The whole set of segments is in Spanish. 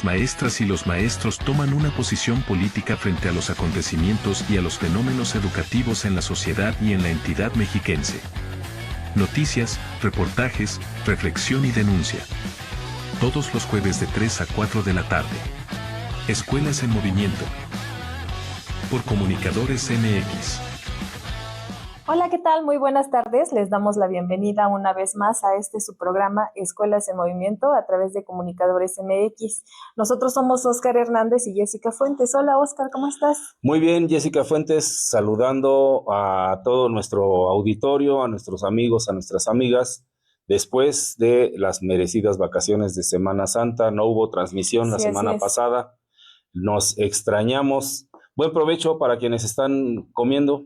las maestras y los maestros toman una posición política frente a los acontecimientos y a los fenómenos educativos en la sociedad y en la entidad mexiquense. Noticias, reportajes, reflexión y denuncia. Todos los jueves de 3 a 4 de la tarde. Escuelas en Movimiento. Por Comunicadores MX. Hola, ¿qué tal? Muy buenas tardes. Les damos la bienvenida una vez más a su programa Escuelas en Movimiento a través de Comunicadores MX. Nosotros somos Óscar Hernández y Jessica Fuentes. Hola, Óscar, ¿cómo estás? Muy bien, Jessica Fuentes, saludando a todo nuestro auditorio, a nuestros amigos, a nuestras amigas. Después de las merecidas vacaciones de Semana Santa, no hubo transmisión la semana pasada. Nos extrañamos. Buen provecho para quienes están comiendo.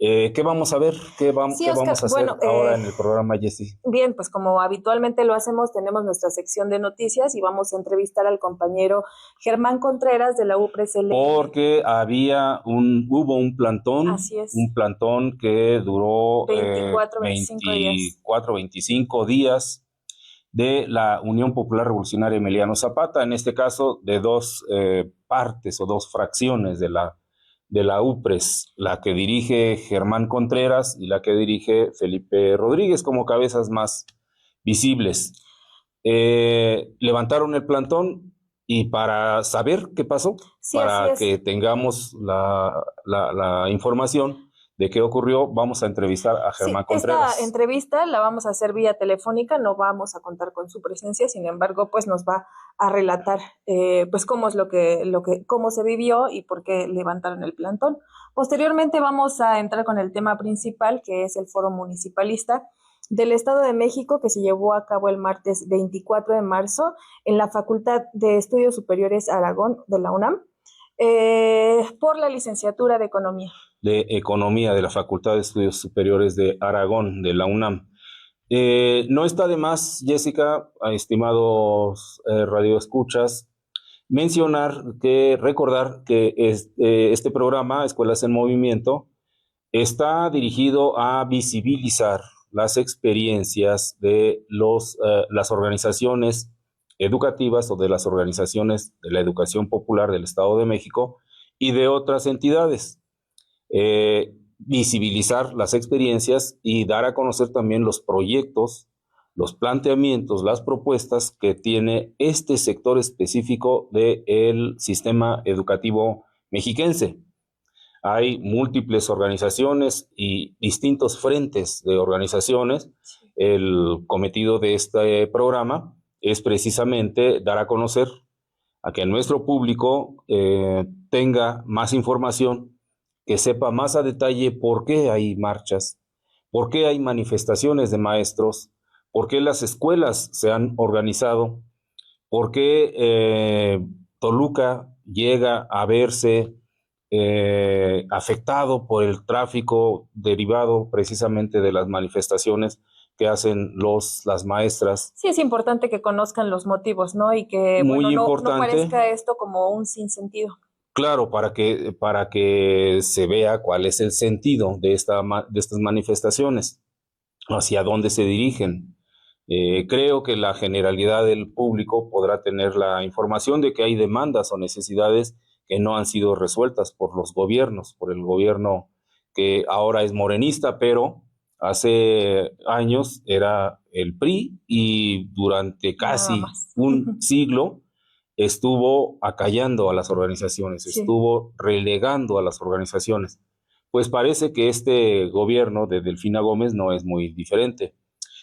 ¿Qué vamos a ver? ¿Qué vamos a hacer ahora en el programa, Jessy? Bien, pues como habitualmente lo hacemos, tenemos nuestra sección de noticias y vamos a entrevistar al compañero Germán Contreras de la UPRES-LM. Porque hubo un plantón. Así es. Un plantón que duró 25 días de la Unión Popular Revolucionaria Emiliano Zapata, en este caso de dos partes o dos fracciones de la UPRES, la que dirige Germán Contreras y la que dirige Felipe Rodríguez como cabezas más visibles. Levantaron el plantón y para saber qué pasó, para que tengamos la información de qué ocurrió, vamos a entrevistar a Germán Contreras. Esta entrevista la vamos a hacer vía telefónica, no vamos a contar con su presencia, sin embargo, pues nos va a relatar pues cómo es cómo se vivió y por qué levantaron el plantón. Posteriormente vamos a entrar con el tema principal, que es el Foro Municipalista del Estado de México, que se llevó a cabo el martes 24 de marzo en la Facultad de Estudios Superiores Aragón de la UNAM, por la licenciatura de Economía. De Economía de la Facultad de Estudios Superiores de Aragón, de la UNAM. No está de más, Jessica, estimados radioescuchas, recordar que este programa, Escuelas en Movimiento, está dirigido a visibilizar las experiencias de las organizaciones educativas o de las organizaciones de la educación popular del Estado de México y de otras entidades. Visibilizar las experiencias y dar a conocer también los proyectos, los planteamientos, las propuestas que tiene este sector específico del sistema educativo mexiquense. Hay múltiples organizaciones y distintos frentes de organizaciones. El cometido de este programa es precisamente dar a conocer a que nuestro público tenga más información, que sepa más a detalle por qué hay marchas, por qué hay manifestaciones de maestros, por qué las escuelas se han organizado, por qué Toluca llega a verse afectado por el tráfico derivado precisamente de las manifestaciones que hacen las maestras. Sí, es importante que conozcan los motivos, ¿no? Y que no parezca esto como un sinsentido. Claro, para que se vea cuál es el sentido de estas manifestaciones, hacia dónde se dirigen. Creo que la generalidad del público podrá tener la información de que hay demandas o necesidades que no han sido resueltas por los gobiernos, por el gobierno que ahora es morenista, pero hace años era el PRI y durante casi un siglo estuvo acallando a las organizaciones, estuvo relegando a las organizaciones. Pues parece que este gobierno de Delfina Gómez no es muy diferente.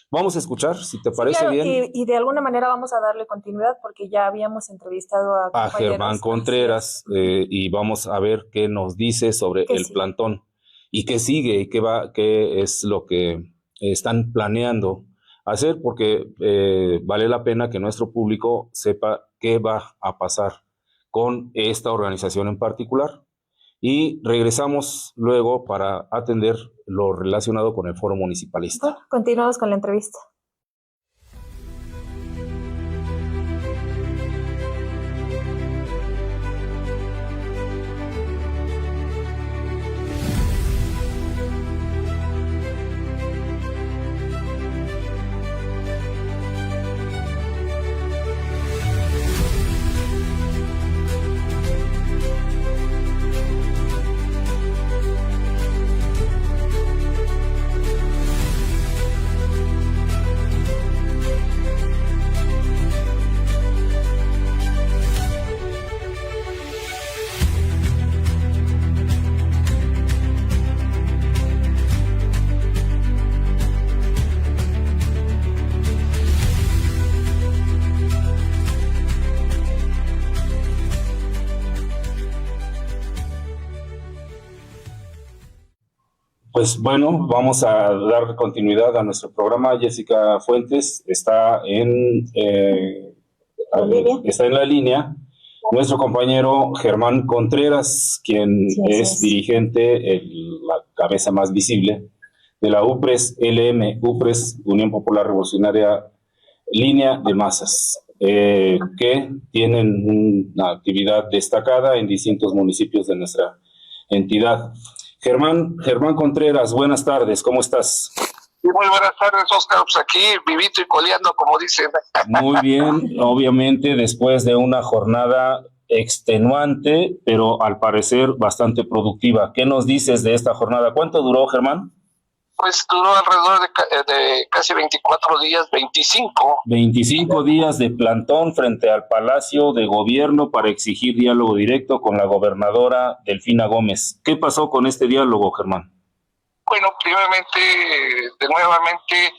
Vamos a escuchar, si te parece bien. Y de alguna manera vamos a darle continuidad porque ya habíamos entrevistado a Germán Contreras y vamos a ver qué nos dice sobre el plantón y qué sigue y qué es lo que están planeando hacer, porque vale la pena que nuestro público sepa qué va a pasar con esta organización en particular. Y regresamos luego para atender lo relacionado con el Foro Municipalista. Bueno, continuamos con la entrevista. Pues bueno, vamos a dar continuidad a nuestro programa. Jessica Fuentes está está en la línea. Nuestro compañero Germán Contreras, quien es dirigente, la cabeza más visible de la UPRES LM, UPRES, Unión Popular Revolucionaria, línea de masas, que tienen una actividad destacada en distintos municipios de nuestra entidad. Germán Contreras, buenas tardes, ¿cómo estás? Muy buenas tardes, Oscar. Pues aquí, vivito y coleando, como dicen. Muy bien, obviamente después de una jornada extenuante, pero al parecer bastante productiva. ¿Qué nos dices de esta jornada? ¿Cuánto duró, Germán? Pues duró alrededor de casi 24 días, 25. 25 días de plantón frente al Palacio de Gobierno para exigir diálogo directo con la gobernadora Delfina Gómez. ¿Qué pasó con este diálogo, Germán? Bueno, primeramente, nuevamente,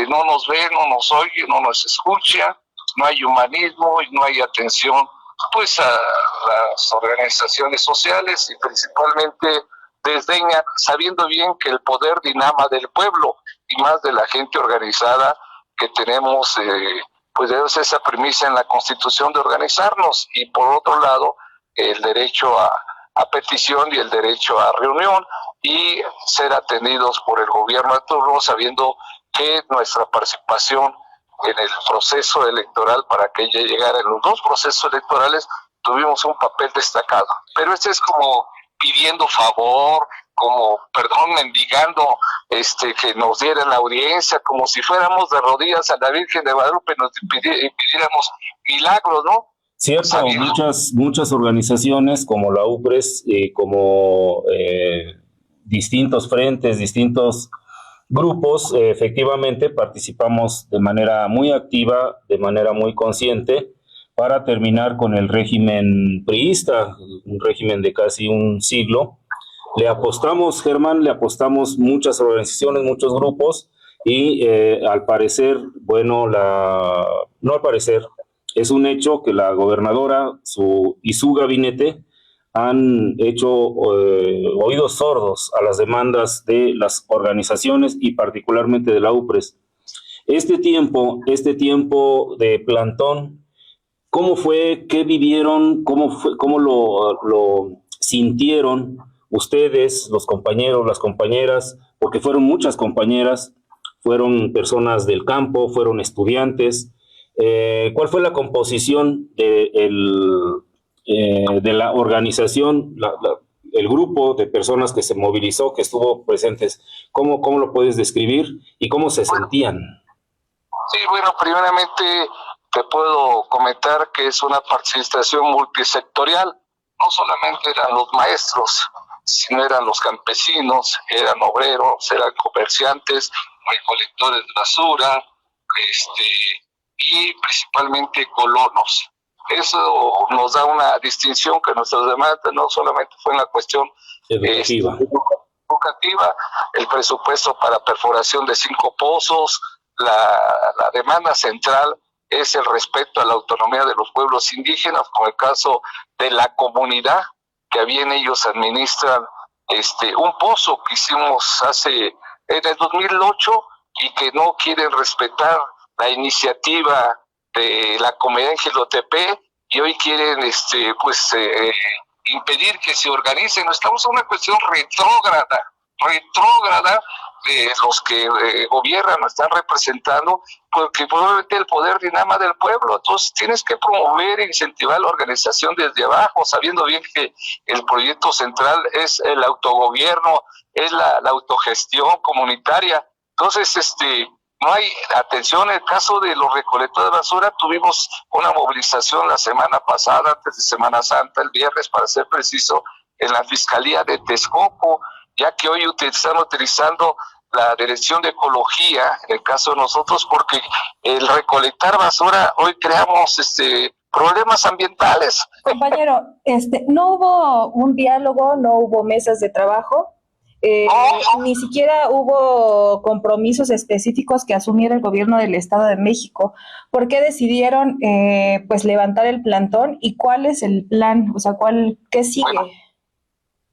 no nos ve, no nos oye, no nos escucha, no hay humanismo y no hay atención, pues, a las organizaciones sociales y principalmente desdeñan, sabiendo bien que el poder dinama del pueblo y más de la gente organizada que tenemos, pues debe esa premisa en la Constitución de organizarnos, y por otro lado el derecho a petición y el derecho a reunión y ser atendidos por el gobierno de turno, sabiendo que nuestra participación en el proceso electoral, para que ella llegara en los dos procesos electorales, tuvimos un papel destacado. Pero es como pidiendo favor, como, mendigando que nos dieran la audiencia, como si fuéramos de rodillas a la Virgen de Guadalupe y nos pidiéramos milagros, ¿no? Cierto, muchas organizaciones como la UPRES, como distintos frentes, distintos grupos, efectivamente participamos de manera muy activa, de manera muy consciente, para terminar con el régimen priista, un régimen de casi un siglo. Le apostamos, Germán, muchas organizaciones, muchos grupos, y al parecer, no al parecer, es un hecho que la gobernadora y su gabinete han hecho oídos sordos a las demandas de las organizaciones y particularmente de la UPRES. Este tiempo de plantón, ¿cómo fue? ¿Qué vivieron? ¿Cómo lo sintieron ustedes, los compañeros, las compañeras? Porque fueron muchas compañeras, fueron personas del campo, fueron estudiantes. ¿Cuál fue la composición de la organización, el grupo de personas que se movilizó, que estuvo presentes? ¿Cómo lo puedes describir y cómo se sentían? Sí, bueno, primeramente te puedo comentar que es una participación multisectorial. No solamente eran los maestros, sino eran los campesinos, eran obreros, eran comerciantes, recolectores de basura, y principalmente colonos. Eso nos da una distinción que nuestras demandas no solamente fue en la cuestión educativa, el presupuesto para perforación de 5 pozos, la demanda central es el respeto a la autonomía de los pueblos indígenas, como el caso de la comunidad, que bien ellos administran un pozo que hicimos en el 2008 y que no quieren respetar la iniciativa de la comunidad en Jilotepec y hoy quieren impedir que se organicen. Estamos en una cuestión retrógrada de los que gobiernan o están representando, porque probablemente el poder dinama del pueblo. Entonces tienes que promover e incentivar la organización desde abajo, sabiendo bien que el proyecto central es el autogobierno, es la autogestión comunitaria. Entonces, no hay atención. En el caso de los recolectores de basura, tuvimos una movilización la semana pasada, antes de Semana Santa, el viernes para ser preciso, en la Fiscalía de Texcoco, ya que hoy están utilizando la Dirección de Ecología, en el caso de nosotros, porque el recolectar basura, hoy creamos problemas ambientales. Compañero, no hubo un diálogo, no hubo mesas de trabajo. Ni siquiera hubo compromisos específicos que asumiera el gobierno del Estado de México. ¿Por qué decidieron levantar el plantón y cuál es el plan? O sea, ¿qué sigue?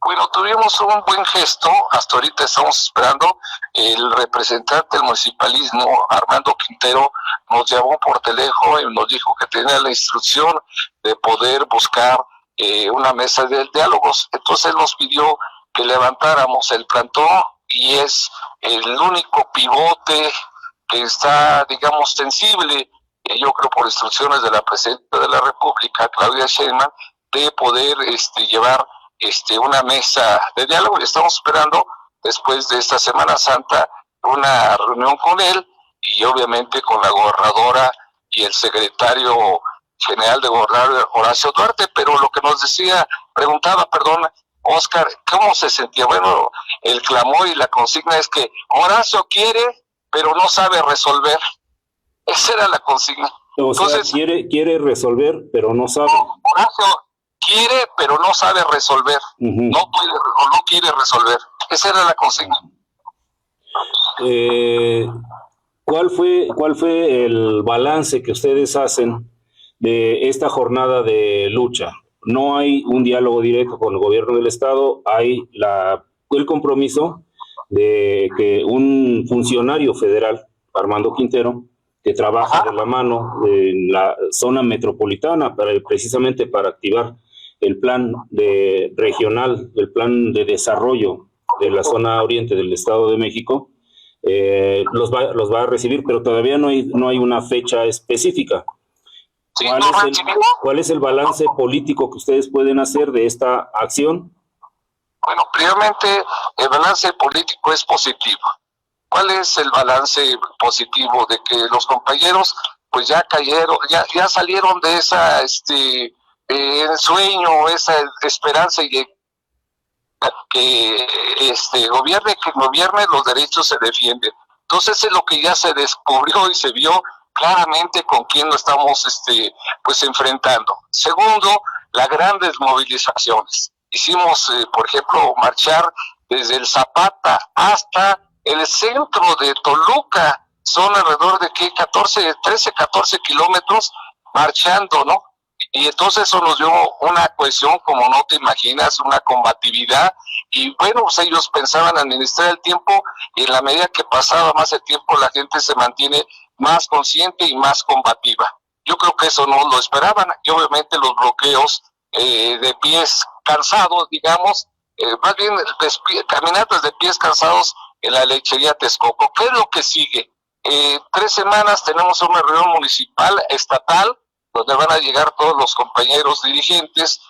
Bueno, tuvimos un buen gesto, hasta ahorita estamos esperando. El representante del municipalismo, Armando Quintero, nos llamó por teléfono y nos dijo que tenía la instrucción de poder buscar una mesa de diálogos. Entonces él nos pidió que levantáramos el plantón y es el único pivote que está, digamos, sensible, yo creo por instrucciones de la Presidenta de la República, Claudia Sheinbaum, de poder llevar una mesa de diálogo, y estamos esperando después de esta Semana Santa una reunión con él y obviamente con la gobernadora y el secretario general de gobernador, Horacio Duarte. Pero lo que nos preguntaba, Oscar, ¿cómo se sentía? Bueno, el clamor y la consigna es que Horacio quiere, pero no sabe resolver. Esa era la consigna. Entonces, quiere resolver, pero no sabe. Horacio quiere, pero no sabe resolver. No puede o no quiere resolver. Esa era la consigna. ¿Cuál fue el balance que ustedes hacen de esta jornada de lucha? No hay un diálogo directo con el gobierno del estado, hay el compromiso de que un funcionario federal, Armando Quintero, que trabaja de la mano en la zona metropolitana precisamente para activar el plan regional, el plan de desarrollo de la zona oriente del Estado de México, los va a recibir, pero todavía no hay una fecha específica. ¿Cuál es el balance político que ustedes pueden hacer de esta acción? Bueno, primeramente el balance político es positivo. ¿Cuál es el balance positivo? De que los compañeros pues ya cayeron, ya salieron de esa sueño, esa esperanza y que gobierne, los derechos se defienden. Entonces es lo que ya se descubrió y se vio claramente con quién lo estamos enfrentando. Segundo, las grandes movilizaciones. Hicimos, por ejemplo, marchar desde el Zapata hasta el centro de Toluca. Son alrededor de 13-14 kilómetros marchando, ¿no? Y entonces eso nos dio una cohesión como no te imaginas, una combatividad, y bueno, pues ellos pensaban administrar el tiempo, y en la medida que pasaba más el tiempo la gente se mantiene más consciente y más combativa. Yo creo que eso no lo esperaban, y obviamente los bloqueos de pies cansados, digamos, más bien caminatas de pies cansados en la lechería Texcoco. ¿Qué es lo que sigue? 3 semanas tenemos una reunión municipal, estatal, donde van a llegar todos los compañeros dirigentes,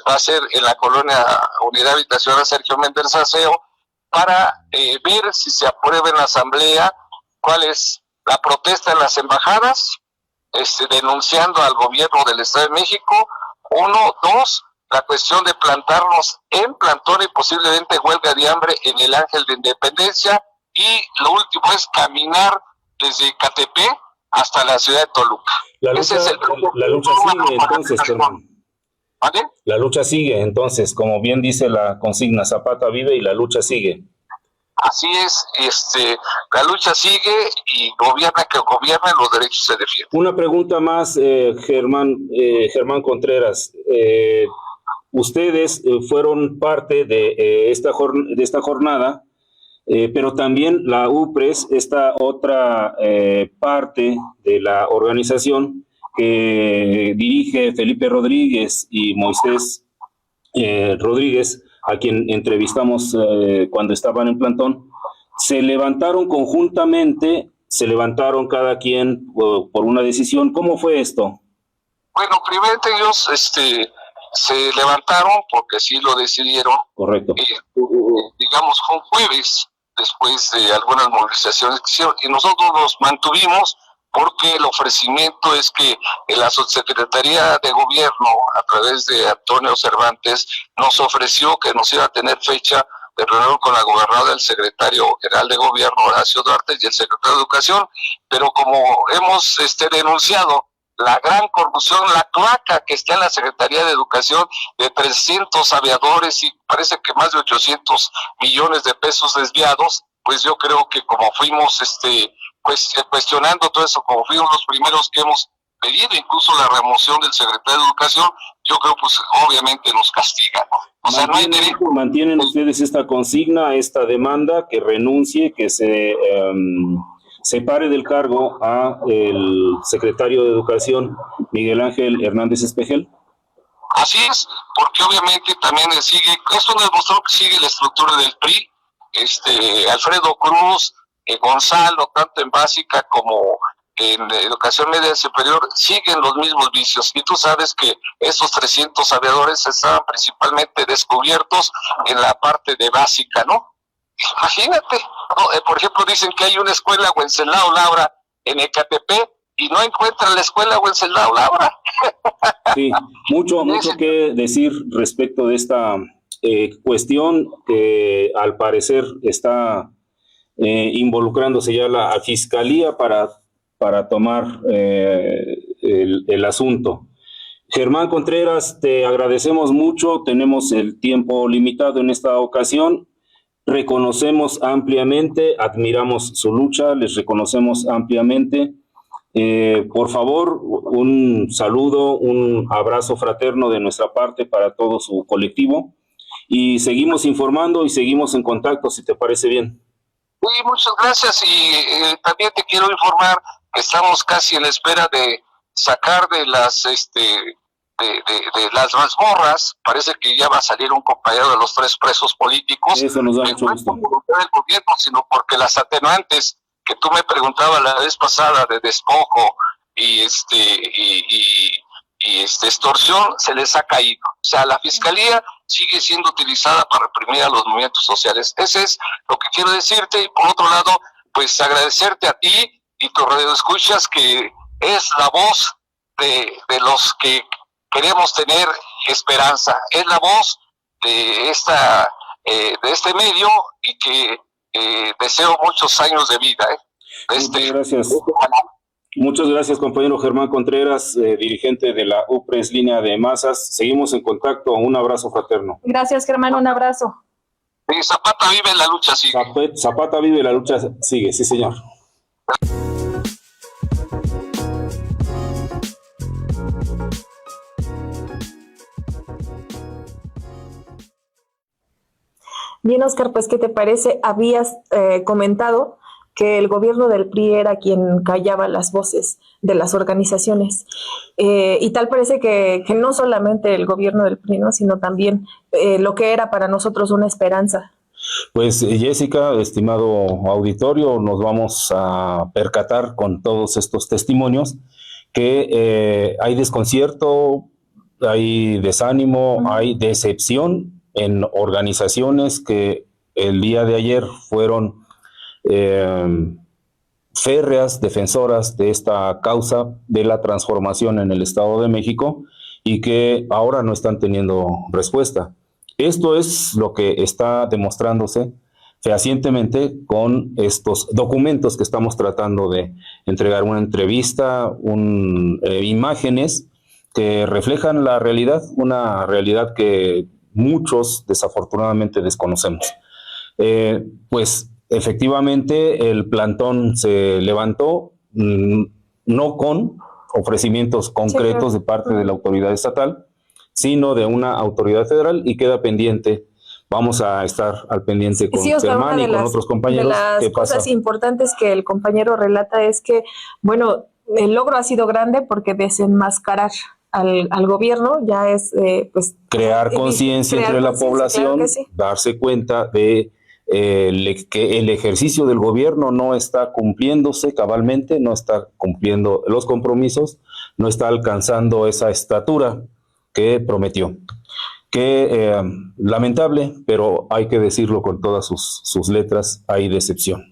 va a ser en la colonia Unidad Habitacional Sergio Méndez Aceo, para ver si se aprueba en la asamblea cuál es la protesta en las embajadas, denunciando al gobierno del Estado de México. 1, 2, la cuestión de plantarnos en plantón y posiblemente huelga de hambre en el Ángel de Independencia, y lo último es caminar desde Catepec hasta la ciudad de Toluca. La lucha sigue entonces, Germán. ¿Vale? La lucha sigue entonces, como bien dice la consigna, Zapata vive y la lucha sigue. Así es, la lucha sigue y gobierna que gobierne, los derechos se defienden. Una pregunta más, Germán Contreras. Ustedes fueron parte de esta jornada, pero también la UPRES, esta otra parte de la organización que dirige Felipe Rodríguez y Moisés Rodríguez, a quien entrevistamos cuando estaban en plantón, se levantaron conjuntamente, se levantaron cada quien por una decisión. ¿Cómo fue esto? Bueno, primero ellos se levantaron porque sí lo decidieron. Correcto. Digamos, fue un jueves, después de algunas movilizaciones que hicieron, y nosotros nos mantuvimos porque el ofrecimiento es que la Subsecretaría de Gobierno, a través de Antonio Cervantes, nos ofreció que nos iba a tener fecha de reunión con la gobernadora, el secretario general de Gobierno, Horacio Duarte, y el secretario de Educación, pero como hemos denunciado la gran corrupción, la cloaca que está en la Secretaría de Educación, de 300 aviadores y parece que más de 800 millones de pesos desviados, pues yo creo que como fuimos cuestionando todo eso, como fuimos los primeros que hemos pedido incluso la remoción del secretario de Educación, yo creo pues obviamente nos castiga, ¿no? O sea, no hay derecho. ¿Mantienen ustedes esta consigna, esta demanda, que renuncie, que se separe del cargo a el secretario de Educación, Miguel Ángel Hernández Espejel? Así es, porque obviamente también sigue, esto demostró que sigue la estructura del PRI, Alfredo Cruz, Gonzalo, tanto en básica como en educación media superior, siguen los mismos vicios. Y tú sabes que esos 300 aviadores estaban principalmente descubiertos en la parte de básica, ¿no? Imagínate, ¿no? Por ejemplo, dicen que hay una escuela Wenceslao Laura en Ecatepec y no encuentran la escuela Wenceslao Laura. Sí, mucho que decir respecto de esta cuestión que al parecer está involucrándose ya la Fiscalía para tomar el asunto. Germán Contreras, te agradecemos mucho, tenemos el tiempo limitado en esta ocasión, reconocemos ampliamente, admiramos su lucha, les reconocemos ampliamente. Por favor, un saludo, un abrazo fraterno de nuestra parte para todo su colectivo y seguimos informando y seguimos en contacto, si te parece bien. Sí, muchas gracias y también te quiero informar que estamos casi en la espera de sacar de las de las mazmorras. Parece que ya va a salir un compañero de los 3 presos políticos. Eso nos da mucho gusto. No por el gobierno, sino porque las atenuantes que tú me preguntabas la vez pasada de despojo y extorsión se les ha caído. O sea, la fiscalía sigue siendo utilizada para reprimir a los movimientos sociales. Ese es lo que quiero decirte. Y por otro lado, pues agradecerte a ti y tu radioescuchas, que es la voz de los que queremos tener esperanza. Es la voz de este medio y que deseo muchos años de vida. Muchas gracias. Muchas gracias, compañero Germán Contreras, dirigente de la UPRES Línea de Masas. Seguimos en contacto. Un abrazo fraterno. Gracias, Germán. Un abrazo. Sí, Zapata vive, la lucha sigue. Zapata vive, la lucha sigue. Sí, señor. Bien, Oscar, pues, ¿qué te parece? Habías comentado que el gobierno del PRI era quien callaba las voces de las organizaciones. Y tal parece que no solamente el gobierno del PRI, ¿no?, sino también lo que era para nosotros una esperanza. Pues, Jessica, estimado auditorio, nos vamos a percatar con todos estos testimonios que hay desconcierto, hay desánimo, hay decepción en organizaciones que el día de ayer fueron férreas defensoras de esta causa de la transformación en el Estado de México y que ahora no están teniendo respuesta. Esto es lo que está demostrándose fehacientemente con estos documentos que estamos tratando de entregar, una entrevista, imágenes que reflejan la realidad, una realidad que muchos desafortunadamente desconocemos. Pues efectivamente el plantón se levantó, no con ofrecimientos concretos de parte de la autoridad estatal, sino de una autoridad federal, y queda pendiente. Vamos a estar al pendiente con Germán y con otros compañeros. De las cosas importantes que el compañero relata es que, bueno, el logro ha sido grande porque desenmascarar al gobierno ya es pues crear conciencia entre la población, claro, sí, darse cuenta de que el ejercicio del gobierno no está cumpliéndose cabalmente, no está cumpliendo los compromisos, no está alcanzando esa estatura que prometió. Que lamentable, pero hay que decirlo con todas sus letras, hay decepción.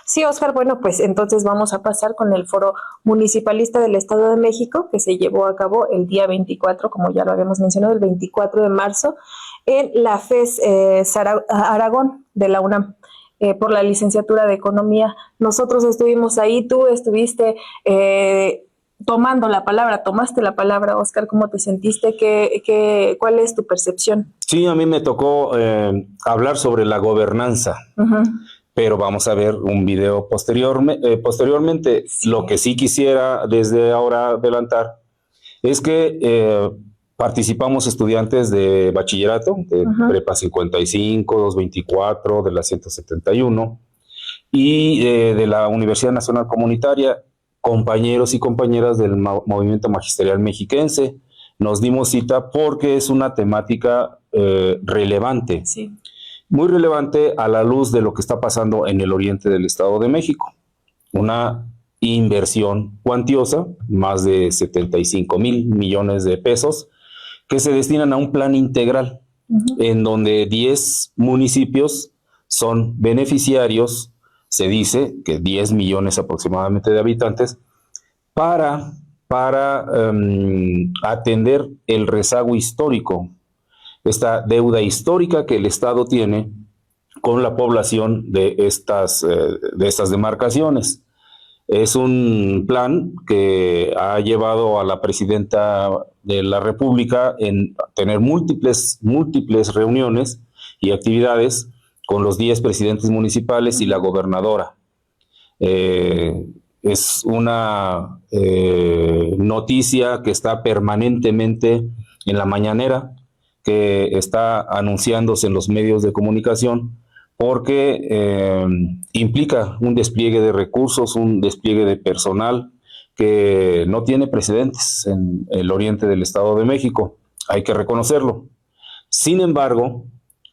Sí, Oscar, bueno, pues entonces vamos a pasar con el foro municipalista del Estado de México, que se llevó a cabo el día 24, como ya lo habíamos mencionado, el 24 de marzo, en la FES Aragón de la UNAM, por la licenciatura de Economía. Nosotros estuvimos ahí, tú estuviste tomaste la palabra, Oscar. ¿Cómo te sentiste? ¿Cuál es tu percepción? Sí, a mí me tocó hablar sobre la gobernanza. Pero vamos a ver un video posteriormente. Sí. Lo que sí quisiera desde ahora adelantar es que Participamos estudiantes de bachillerato, de Prepa 55, 224, de la 171 y de la Universidad Nacional Comunitaria, compañeros y compañeras del Movimiento Magisterial Mexiquense. Nos dimos cita porque es una temática relevante, Sí. muy relevante a la luz de lo que está pasando en el oriente del Estado de México. Una inversión cuantiosa, más de 75,000 millones de pesos, que se destinan a un plan integral, en donde 10 municipios son beneficiarios, se dice que 10 millones aproximadamente de habitantes, para atender el rezago histórico, esta deuda histórica que el Estado tiene con la población de estas demarcaciones. Es un plan que ha llevado a la presidenta de la República en tener múltiples reuniones y actividades con los 10 presidentes municipales y la gobernadora. Es una noticia que está permanentemente en la mañanera, que está anunciándose en los medios de comunicación, porque implica un despliegue de recursos, un despliegue de personal que no tiene precedentes en el oriente del Estado de México. Hay que reconocerlo. Sin embargo,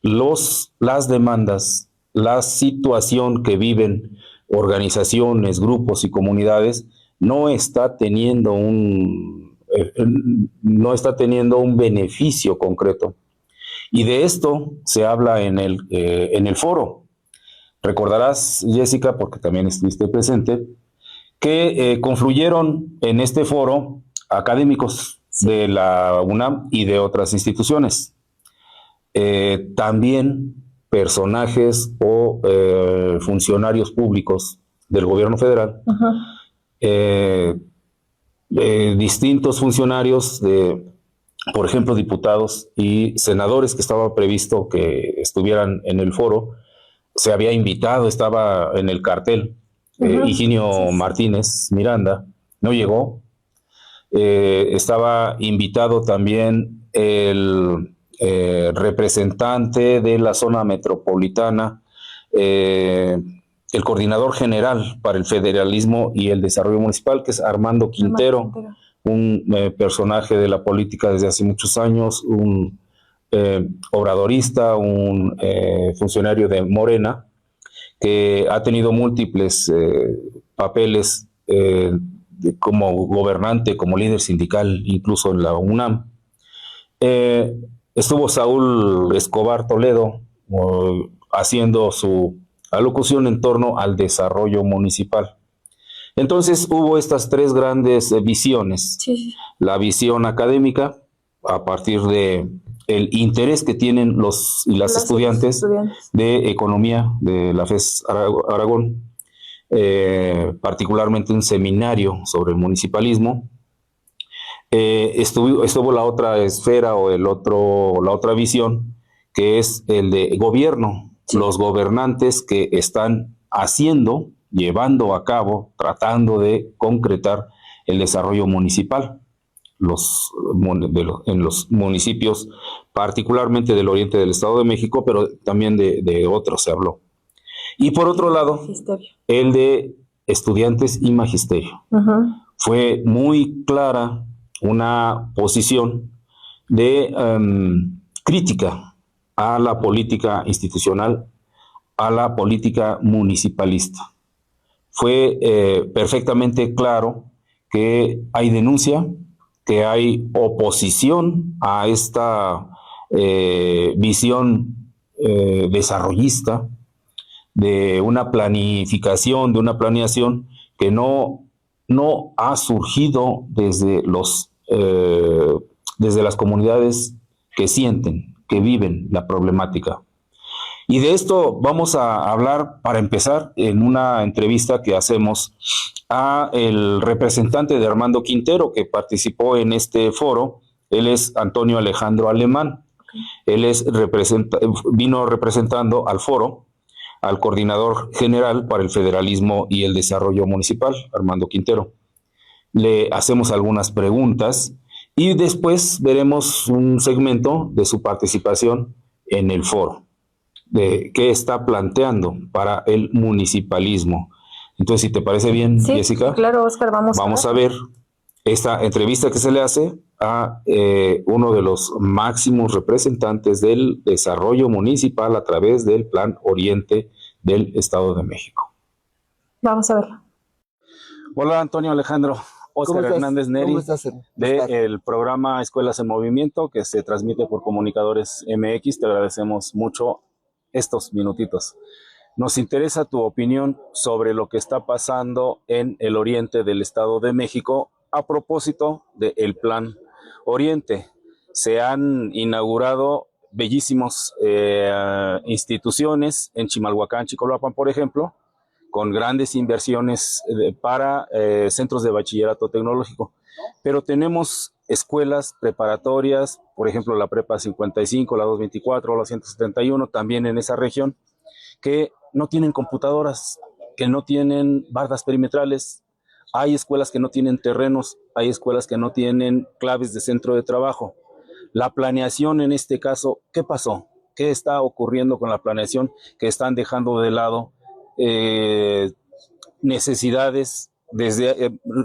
las demandas, la situación que viven organizaciones, grupos y comunidades no está teniendo un beneficio concreto. Y de esto se habla en el foro. Recordarás, Jessica, porque también estuviste presente, que confluyeron en este foro académicos de la UNAM y de otras instituciones. También personajes o funcionarios públicos del gobierno federal, distintos funcionarios por ejemplo, diputados y senadores que estaba previsto que estuvieran en el foro. Se había invitado, estaba en el cartel, Higinio Martínez Miranda, no llegó. Estaba invitado también el representante de la zona metropolitana, el coordinador general para el federalismo y el desarrollo municipal, que es Armando Quintero. Un personaje de la política desde hace muchos años, un obradorista, un funcionario de Morena, que ha tenido múltiples papeles como gobernante, como líder sindical, incluso en la UNAM. Estuvo Saúl Escobar Toledo haciendo su alocución en torno al desarrollo municipal. Entonces hubo estas tres grandes visiones. Sí. La visión académica, a partir de el interés que tienen los y las estudiantes de economía de la FES Aragón, particularmente un seminario sobre el municipalismo. Estuvo la otra esfera o la otra visión, que es el de gobierno, los gobernantes que están llevando a cabo, tratando de concretar el desarrollo municipal en los municipios, particularmente del oriente del Estado de México, pero también de otros se habló. Y por otro lado, magisterio. El de estudiantes y magisterio. Fue muy clara una posición de crítica a la política institucional, a la política municipalista. Fue perfectamente claro que hay denuncia, que hay oposición a esta visión desarrollista de una planificación, de una planeación que no ha surgido desde las comunidades que sienten, que viven la problemática. Y de esto vamos a hablar, para empezar, en una entrevista que hacemos a el representante de Armando Quintero, que participó en este foro. Él es Antonio Alejandro Alemán. Él vino representando al foro al coordinador general para el federalismo y el desarrollo municipal, Armando Quintero. Le hacemos algunas preguntas Y después veremos un segmento de su participación en el foro, de qué está planteando para el municipalismo. Entonces, si te parece bien, Sí, Jessica, claro, Oscar, vamos a ver esta entrevista que se le hace a uno de los máximos representantes del desarrollo municipal a través del Plan Oriente del Estado de México. Vamos a verlo. Hola, Antonio Alejandro. Oscar Hernández Neri, del programa Escuelas en Movimiento, que se transmite por Comunicadores MX. Te agradecemos mucho estos minutitos. Nos interesa tu opinión sobre lo que está pasando en el oriente del Estado de México a propósito del Plan Oriente. Se han inaugurado bellísimas instituciones en Chimalhuacán, Chicoloapan, por ejemplo, con grandes inversiones para centros de bachillerato tecnológico. Pero tenemos escuelas preparatorias, por ejemplo, la Prepa 55, la 224, la 171, también en esa región, que no tienen computadoras, que no tienen bardas perimetrales. Hay escuelas que no tienen terrenos, hay escuelas que no tienen claves de centro de trabajo. La planeación en este caso, ¿qué pasó? ¿Qué está ocurriendo con la planeación que están dejando de lado necesidades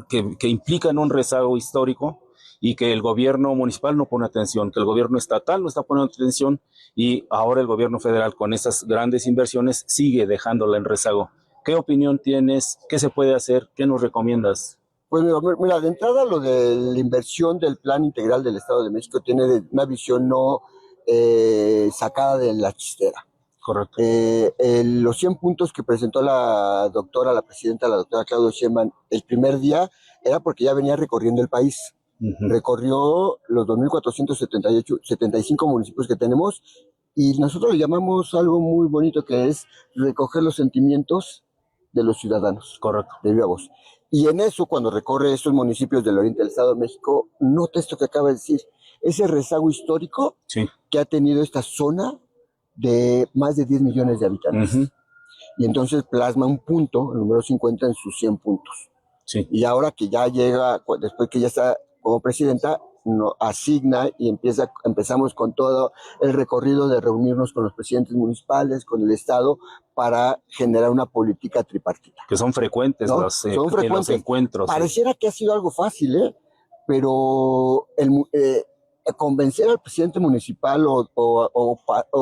que implican un rezago histórico y que el gobierno municipal no pone atención, que el gobierno estatal no está poniendo atención y ahora el gobierno federal con esas grandes inversiones sigue dejándola en rezago? ¿Qué opinión tienes? ¿Qué se puede hacer? ¿Qué nos recomiendas? Pues mira, de entrada lo de la inversión del Plan Integral del Estado de México tiene una visión no sacada de la chistera. Correcto. Los 100 puntos que presentó la presidenta, la doctora Claudia Sheinbaum, el primer día, era porque ya venía recorriendo el país. Recorrió los 2.475 municipios que tenemos y nosotros le llamamos algo muy bonito que es recoger los sentimientos de los ciudadanos. Correcto. De viva voz. Y en eso, cuando recorre estos municipios del oriente del Estado de México, nota esto que acaba de decir, ese rezago histórico que ha tenido esta zona de más de 10 millones de habitantes. Y entonces plasma un punto, el número 50, en sus 100 puntos. Y ahora que ya llega, después que ya está como presidenta, asigna y empezamos con todo el recorrido de reunirnos con los presidentes municipales, con el Estado, para generar una política tripartita. Que son frecuentes, ¿no? Son frecuentes. Los encuentros. Pareciera que ha sido algo fácil, pero convencer al presidente municipal o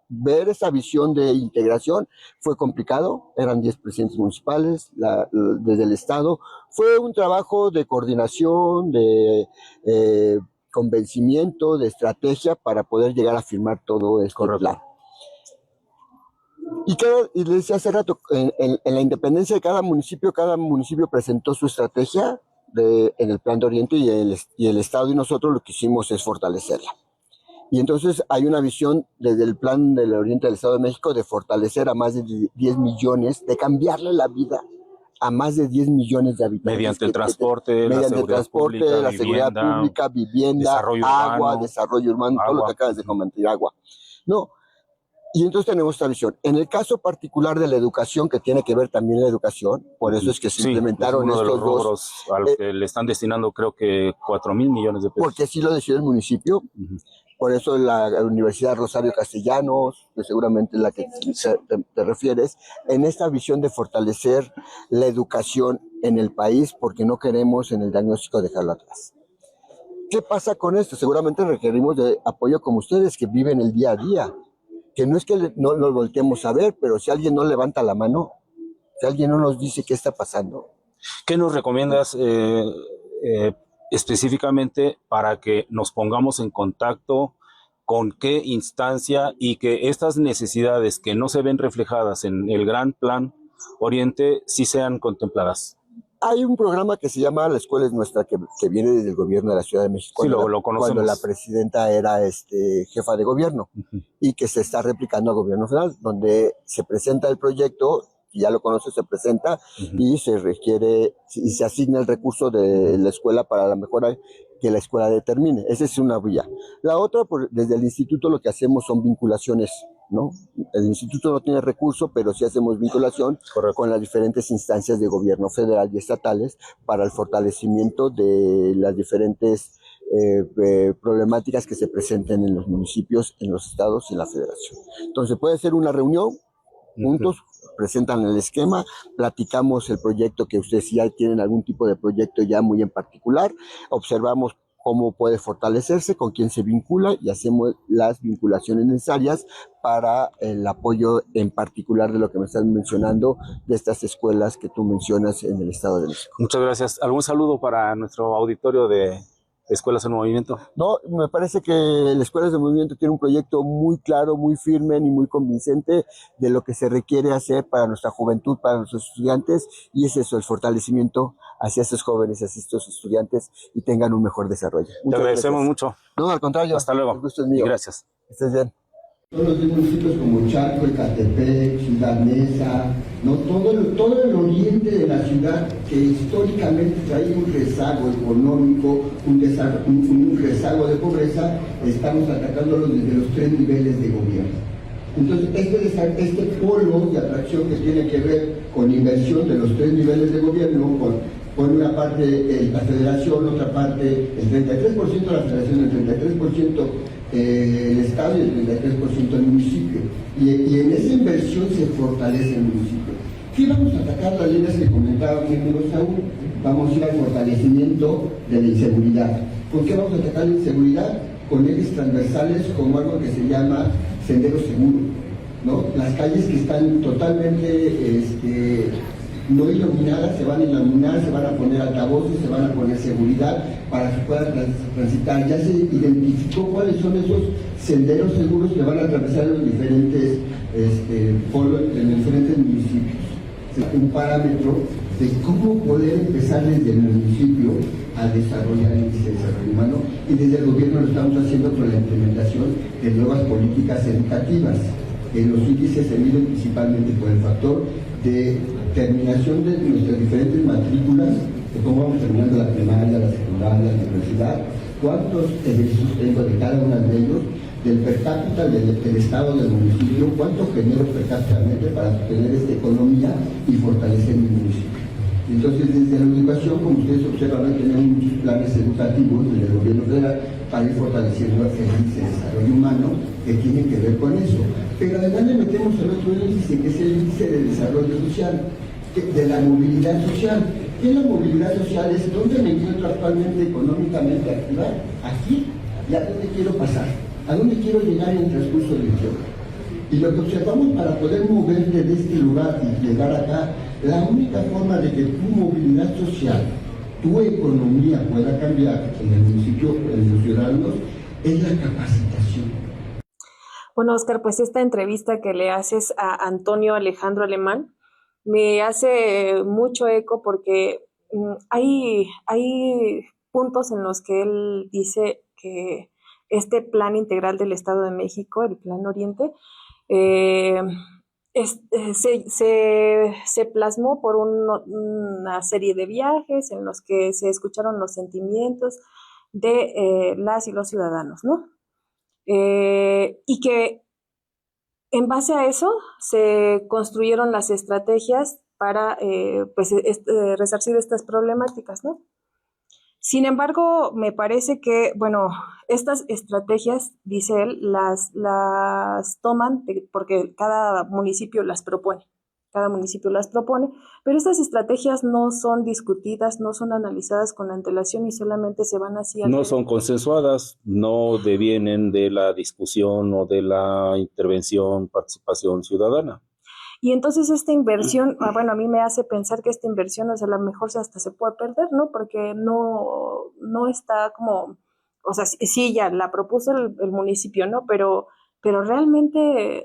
ver esa visión de integración fue complicado. Eran 10 presidentes municipales desde el Estado. Fue un trabajo de coordinación, de convencimiento, de estrategia para poder llegar a firmar todo este plan. Y les decía hace rato, en la independencia de cada municipio presentó su estrategia en el Plan de Oriente y el Estado y nosotros lo que hicimos es fortalecerla. Y entonces hay una visión desde el Plan del Oriente del Estado de México de fortalecer a más de 10 millones, de cambiarle la vida a más de 10 millones de habitantes. Mediante el transporte, la seguridad pública, vivienda, agua, desarrollo urbano, todo lo que acabas de comentar, agua. No. Y entonces tenemos esta visión. En el caso particular de la educación, que tiene que ver también la educación, por eso es que se implementaron estos dos rubros a los que le están destinando creo que 4,000 millones de pesos. Porque así lo decidió el municipio. Por eso la Universidad Rosario Castellanos, que seguramente es la que te refieres, en esta visión de fortalecer la educación en el país, porque no queremos en el diagnóstico dejarlo atrás. ¿Qué pasa con esto? Seguramente requerimos de apoyo como ustedes, que viven el día a día. Que no es que no nos volteemos a ver, pero si alguien no levanta la mano, si alguien no nos dice qué está pasando. ¿Qué nos recomiendas específicamente para que nos pongamos en contacto con qué instancia y que estas necesidades que no se ven reflejadas en el Gran Plan Oriente sí sean contempladas? Hay un programa que se llama La Escuela es Nuestra, que viene desde el gobierno de la Ciudad de México. Sí, lo conocemos. Cuando la presidenta era jefa de gobierno y que se está replicando al gobierno federal, donde se presenta el proyecto, y ya lo conoce, se presenta y se requiere y se asigna el recurso de la escuela para la mejora que la escuela determine. Esa es una vía. La otra, desde el instituto lo que hacemos son vinculaciones, ¿no? El instituto no tiene recurso, pero sí hacemos vinculación con las diferentes instancias de gobierno federal y estatales para el fortalecimiento de las diferentes problemáticas que se presenten en los municipios, en los estados y en la federación. Entonces puede ser una reunión, juntos, presentan el esquema, platicamos el proyecto que ustedes ya tienen algún tipo de proyecto ya muy en particular, observamos cómo puede fortalecerse, con quién se vincula y hacemos las vinculaciones necesarias para el apoyo en particular de lo que me están mencionando, de estas escuelas que tú mencionas en el Estado de México. Muchas gracias. ¿Algún saludo para nuestro auditorio de Escuelas en Movimiento? No, me parece que la Escuelas de Movimiento tiene un proyecto muy claro, muy firme y muy convincente de lo que se requiere hacer para nuestra juventud, para nuestros estudiantes, y es eso, el fortalecimiento hacia estos jóvenes, hacia estos estudiantes, y tengan un mejor desarrollo. Te agradecemos mucho. No, al contrario. Hasta luego. El gusto es mío. Y gracias. Estés bien. Todos los municipios como Charco, Ecatepec, Ciudad Neza, ¿no? todo el oriente de la ciudad que históricamente trae un rezago económico, un rezago de pobreza, estamos atacándolo desde los 3 niveles de gobierno. Entonces, este polo de atracción que tiene que ver con inversión de los 3 niveles de gobierno, por una parte la federación, otra parte el 33% de la federación, el 33% el Estado y el 33% el municipio. Y en esa inversión se fortalece el municipio. ¿Qué vamos a atacar las líneas que comentaba mi amigo Saúl? Vamos a ir al fortalecimiento de la inseguridad. ¿Por qué vamos a atacar la inseguridad? Con ejes transversales como algo que se llama sendero seguro, ¿no? Las calles que están totalmente no iluminadas se van a iluminar, se van a poner altavoces, se van a poner seguridad para que puedan transitar. Ya se identificó cuáles son esos senderos seguros que van a atravesar los diferentes polos, en los diferentes municipios. Un parámetro de cómo poder empezar desde el municipio a desarrollar el índice de desarrollo humano, y desde el gobierno lo estamos haciendo con la implementación de nuevas políticas educativas. Los índices se miden principalmente por el factor de terminación de nuestras diferentes matrículas, de cómo vamos terminando la primaria, la secundaria, la universidad, cuántos egresos tengo de cada uno de ellos, del per cápita del estado del municipio, cuánto genero per cápita para sostener esta economía y fortalecer mi municipio. Entonces, desde la educación, como ustedes observan, tenemos muchos planes educativos desde el gobierno federal para ir fortaleciendo el índice de desarrollo humano que tiene que ver con eso. Pero además le metemos el otro índice, que es el índice de desarrollo social, de la movilidad social. ¿Qué es la movilidad social? Es dónde me encuentro actualmente económicamente activa, aquí, y a dónde quiero pasar, a dónde quiero llegar en el transcurso del tiempo. Y lo que observamos para poder moverte de este lugar y llegar acá, la única forma de que tu movilidad social, tu economía pueda cambiar en el municipio, en los ciudadanos, es la capacitación. Bueno, Oscar, pues esta entrevista que le haces a Antonio Alejandro Alemán me hace mucho eco porque hay puntos en los que él dice que este plan integral del Estado de México, el Plan Oriente, se plasmó por una serie de viajes en los que se escucharon los sentimientos de las y los ciudadanos, ¿no? Y que en base a eso se construyeron las estrategias para resarcir estas problemáticas, ¿no? Sin embargo, me parece que, bueno, estas estrategias, dice él, las toman porque cada municipio las propone, pero estas estrategias no son discutidas, no son analizadas con antelación y solamente se van hacia... No son consensuadas, no devienen de la discusión o de la intervención, participación ciudadana. Y entonces esta inversión, bueno, a mí me hace pensar que esta inversión, o sea, a lo mejor hasta se puede perder, ¿no? Porque no está como, o sea, sí, ya la propuso el municipio, ¿no? Pero realmente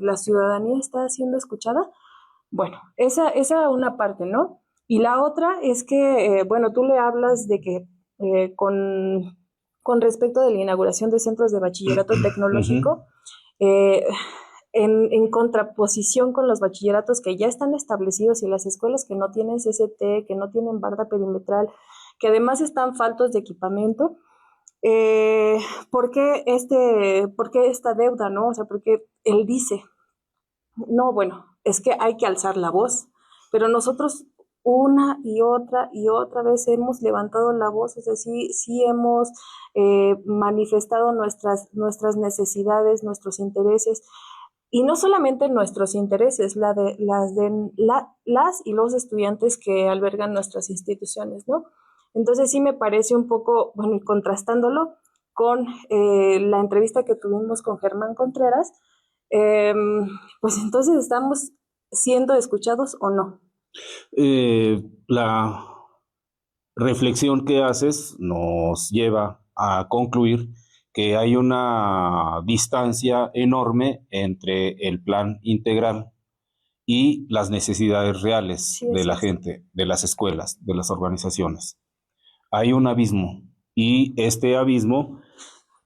la ciudadanía está siendo escuchada. Bueno, esa una parte, ¿no? Y la otra es que, bueno, tú le hablas de que con respecto de la inauguración de centros de bachillerato tecnológico, en contraposición con los bachilleratos que ya están establecidos y las escuelas que no tienen CCT, que no tienen barda perimetral, que además están faltos de equipamiento, ¿por qué esta deuda, no? O sea, porque él dice, no, bueno, es que hay que alzar la voz, pero nosotros una y otra vez hemos levantado la voz, es decir, sí hemos manifestado nuestras necesidades, nuestros intereses, y no solamente nuestros intereses, las y los estudiantes que albergan nuestras instituciones, ¿no? Entonces sí me parece un poco, bueno, y contrastándolo con la entrevista que tuvimos con Germán Contreras, pues entonces ¿estamos siendo escuchados o no? La reflexión que haces nos lleva a concluir que hay una distancia enorme entre el plan integral y las necesidades reales de la gente, de las escuelas, de las organizaciones. Hay un abismo y este abismo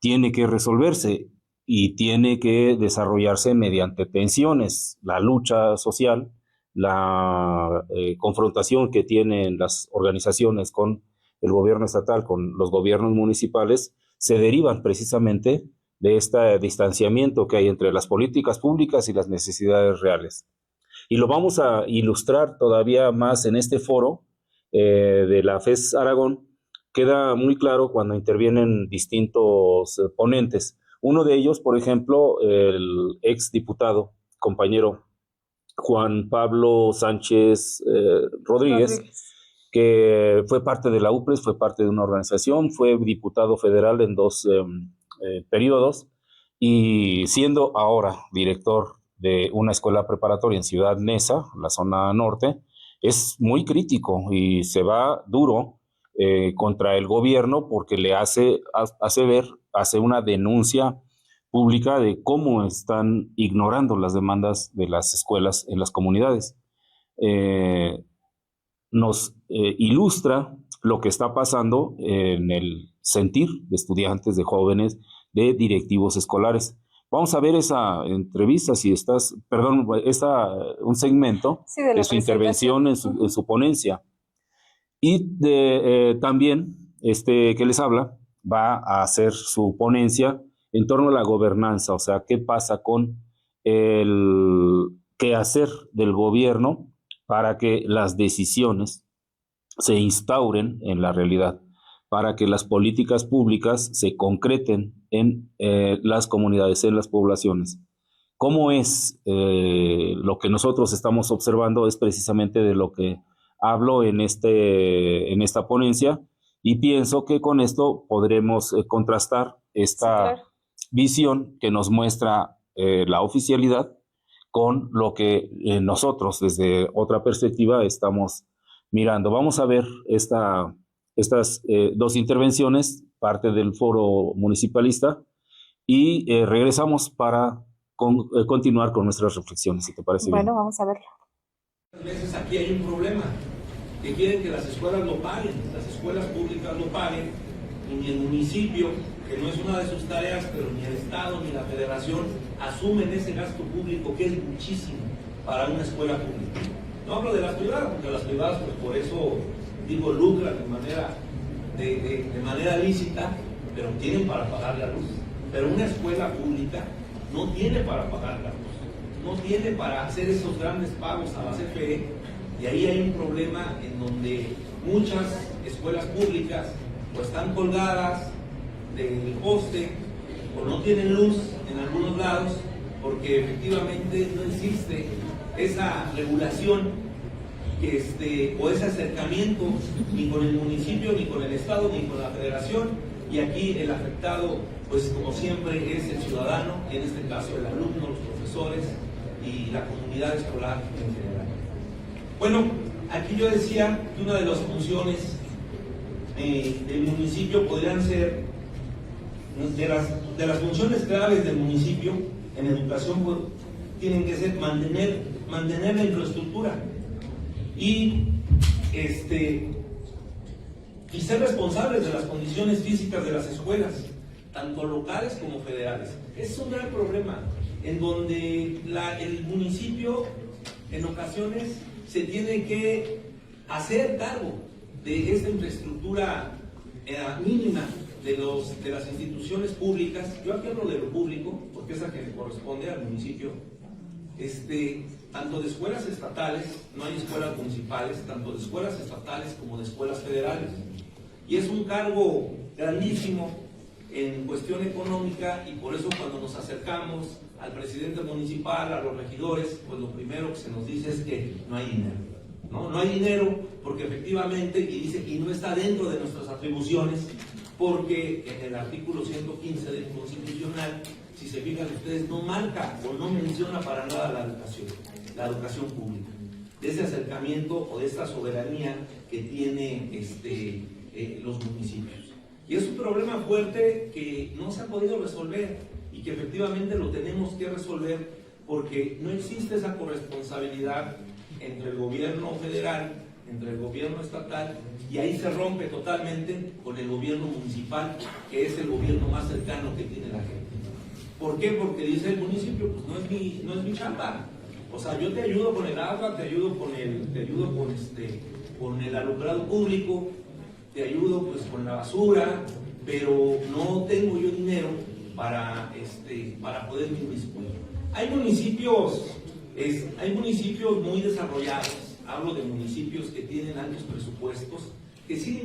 tiene que resolverse y tiene que desarrollarse mediante tensiones, la lucha social, la confrontación que tienen las organizaciones con el gobierno estatal, con los gobiernos municipales, se derivan precisamente de este distanciamiento que hay entre las políticas públicas y las necesidades reales. Y lo vamos a ilustrar todavía más en este foro de la FES Aragón. Queda muy claro cuando intervienen distintos ponentes. Uno de ellos, por ejemplo, el exdiputado, compañero Juan Pablo Sánchez Rodríguez, que fue parte de la UPRES, fue parte de una organización, fue diputado federal en 2 periodos, y siendo ahora director de una escuela preparatoria en Ciudad Neza, la zona norte, es muy crítico y se va duro contra el gobierno porque le hace una denuncia pública de cómo están ignorando las demandas de las escuelas en las comunidades. Nos ilustra lo que está pasando en el sentir de estudiantes, de jóvenes, de directivos escolares. Vamos a ver esa entrevista, un segmento de su intervención en su ponencia. Y también que les habla va a hacer su ponencia en torno a la gobernanza, o sea, qué pasa con el quehacer del gobierno para que las decisiones se instauren en la realidad, para que las políticas públicas se concreten en las comunidades, en las poblaciones. ¿Cómo es lo que nosotros estamos observando? Es precisamente de lo que hablo en esta ponencia, y pienso que con esto podremos contrastar esta visión que nos muestra la oficialidad con lo que nosotros desde otra perspectiva estamos mirando. Vamos a ver estas 2 intervenciones, parte del foro municipalista, y regresamos para continuar con nuestras reflexiones, si te parece bien. Bueno, vamos a verlo. A veces aquí hay un problema, que quieren que las escuelas lo paguen, las escuelas públicas lo paguen, y ni el municipio, que no es una de sus tareas, pero ni el Estado ni la Federación asumen ese gasto público, que es muchísimo para una escuela pública. No hablo de las privadas, porque las privadas, pues por eso digo, lucran de manera lícita, pero tienen para pagar la luz. Pero una escuela pública no tiene para pagar la luz, no tiene para hacer esos grandes pagos a la CFE, y ahí hay un problema en donde muchas escuelas públicas o están colgadas del poste o no tienen luz en algunos lados porque efectivamente no existe esa regulación o ese acercamiento ni con el municipio, ni con el Estado, ni con la Federación, y aquí el afectado, pues como siempre, es el ciudadano, en este caso el alumno, los profesores y la comunidad escolar en general. Bueno, aquí yo decía que una de las funciones del municipio podrían ser, de las funciones claves del municipio en educación, pues, tienen que ser mantener la infraestructura y ser responsables de las condiciones físicas de las escuelas, tanto locales como federales. Ese es un gran problema, en donde el municipio en ocasiones se tiene que hacer cargo de esta infraestructura mínima de las instituciones públicas. Yo aquí hablo de lo público, porque es a que le corresponde al municipio, tanto de escuelas estatales, no hay escuelas municipales, tanto de escuelas estatales como de escuelas federales. Y es un cargo grandísimo en cuestión económica, y por eso cuando nos acercamos al presidente municipal, a los regidores, pues lo primero que se nos dice es que no hay dinero. No hay dinero porque efectivamente, y dice, y no está dentro de nuestras atribuciones, porque en el artículo 115 del Constitucional, si se fijan ustedes, no marca o no menciona para nada la educación pública, de ese acercamiento o de esta soberanía que tiene los municipios. Y es un problema fuerte que no se ha podido resolver y que efectivamente lo tenemos que resolver, porque no existe esa corresponsabilidad entre el gobierno federal, entre el gobierno estatal, y ahí se rompe totalmente con el gobierno municipal, que es el gobierno más cercano que tiene la gente. ¿Por qué? Porque dice el municipio, pues no es mi chamba. O sea, yo te ayudo con el agua, te ayudo con el alumbrado público, te ayudo pues con la basura, pero no tengo yo dinero para poder inmiscuir. Hay municipios muy desarrollados, hablo de municipios que tienen altos presupuestos, que sí le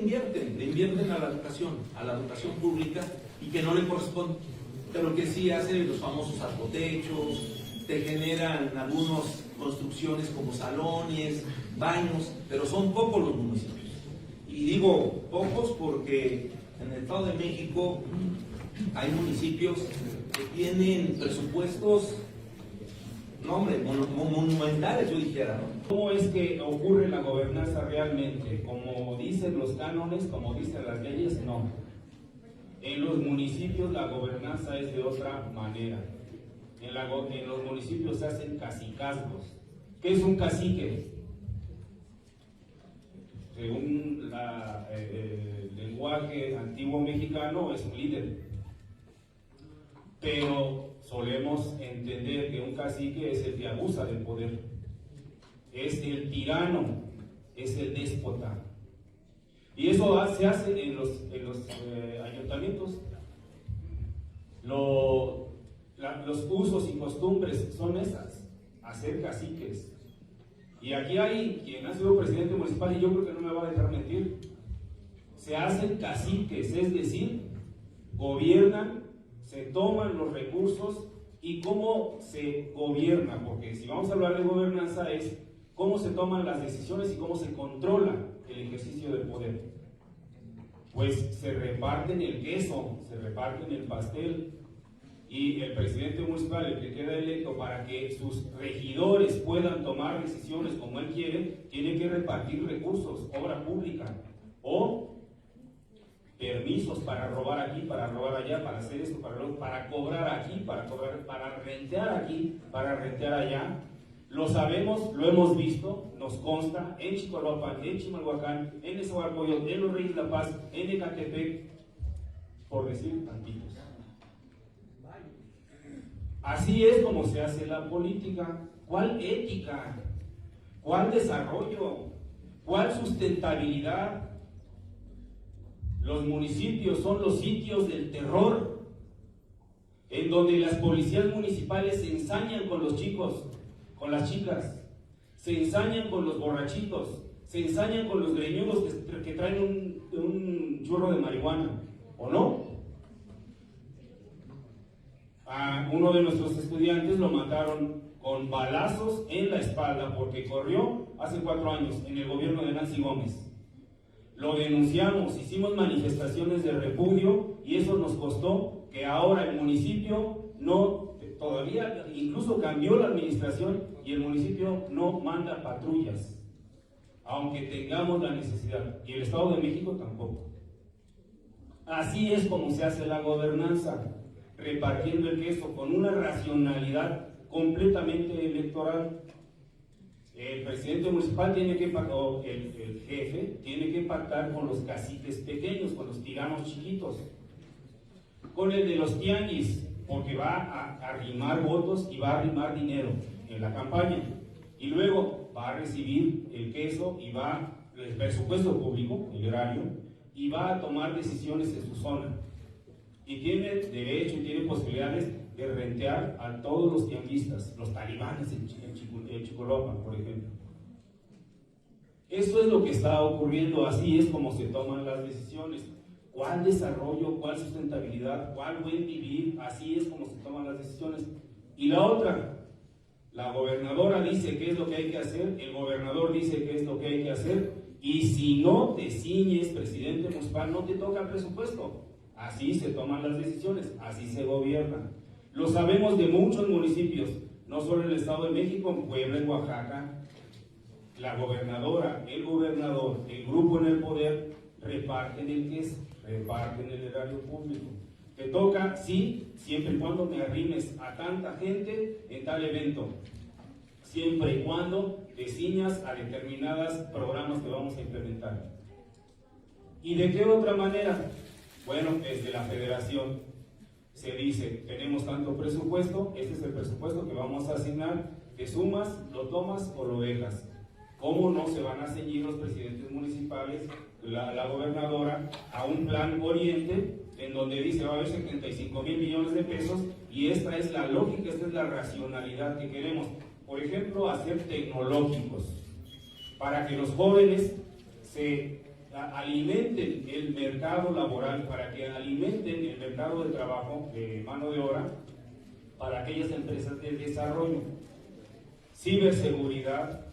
invierten a la educación pública, y que no le corresponde, pero que sí hacen los famosos arcotechos, te generan algunas construcciones como salones, baños, pero son pocos los municipios. Y digo pocos porque en el Estado de México hay municipios que tienen presupuestos, monumentales, yo dijera, ¿no? ¿Cómo es que ocurre la gobernanza realmente? Como dicen los cánones, como dicen las leyes, no. En los municipios la gobernanza es de otra manera. En los municipios se hacen cacicazgos. ¿Qué es un cacique? Según el lenguaje antiguo mexicano, es un líder. Pero solemos entender que un cacique es el que abusa del poder, es el tirano, es el déspota. Y eso se hace en los ayuntamientos. Los usos y costumbres son esas, hacer caciques. Y aquí hay quien ha sido presidente municipal, y yo creo que no me va a dejar mentir. Se hacen caciques, es decir, gobiernan, se toman los recursos. ¿Y cómo se gobierna? Porque si vamos a hablar de gobernanza es cómo se toman las decisiones y cómo se controla el ejercicio del poder. Pues se reparten el queso, se reparten el pastel, y el presidente municipal, el que queda electo, para que sus regidores puedan tomar decisiones como él quiere, tiene que repartir recursos, obra pública, o permisos para robar aquí, para robar allá, para hacer esto, para cobrar aquí, para rentear aquí, para rentear allá. Lo sabemos, lo hemos visto, nos consta en Chicoalopan, en Chimalhuacán, en Nezahualcóyotl, en Los Reyes de la Paz, en Ecatepec, por decir tantitos. Así es como se hace la política. ¿Cuál ética? ¿Cuál desarrollo? ¿Cuál sustentabilidad? Los municipios son los sitios del terror, en donde las policías municipales se ensañan con los chicos, con las chicas, se ensañan con los borrachitos, se ensañan con los greñudos que traen un churro de marihuana, ¿o no? A uno de nuestros estudiantes lo mataron con balazos en la espalda porque corrió hace 4 años en el gobierno de Nancy Gómez. Lo denunciamos, hicimos manifestaciones de repudio, y eso nos costó que ahora el municipio todavía incluso cambió la administración, y el municipio no manda patrullas, aunque tengamos la necesidad, y el Estado de México tampoco. Así es como se hace la gobernanza, repartiendo el queso con una racionalidad completamente electoral. El presidente municipal tiene que el jefe tiene que pactar con los caciques pequeños, con los tiranos chiquitos, con el de los tianguis, porque va a arrimar votos y va a arrimar dinero en la campaña, y luego va a recibir el queso y el presupuesto público, el erario, y va a tomar decisiones en su zona. Y tiene derecho y tiene posibilidades de rentear a todos los tianguistas, los talibanes en Chicolapa, por ejemplo. Eso es lo que está ocurriendo, así es como se toman las decisiones. ¿Cuál desarrollo, cuál sustentabilidad, cuál buen vivir? Así es como se toman las decisiones. Y la otra, la gobernadora dice qué es lo que hay que hacer, el gobernador dice qué es lo que hay que hacer, y si no te ciñes, presidente municipal, no te toca el presupuesto. Así se toman las decisiones, así se gobierna. Lo sabemos de muchos municipios, no solo en el Estado de México, en Puebla, en Oaxaca. La gobernadora, el gobernador, el grupo en el poder reparten el queso, reparten el erario público. Te toca, sí, siempre y cuando me arrimes a tanta gente en tal evento, siempre y cuando te ciñas a determinados programas que vamos a implementar. ¿Y de qué otra manera? Bueno, desde la federación se dice, tenemos tanto presupuesto, este es el presupuesto que vamos a asignar, te sumas, lo tomas o lo dejas. ¿Cómo no se van a ceñir los presidentes municipales, la gobernadora, a un plan oriente en donde dice va a haber 75,000 millones de pesos y esta es la lógica, esta es la racionalidad que queremos? Por ejemplo, hacer tecnológicos para que los jóvenes se alimenten el mercado laboral, para que alimenten el mercado de trabajo, de mano de obra, para aquellas empresas de desarrollo, ciberseguridad,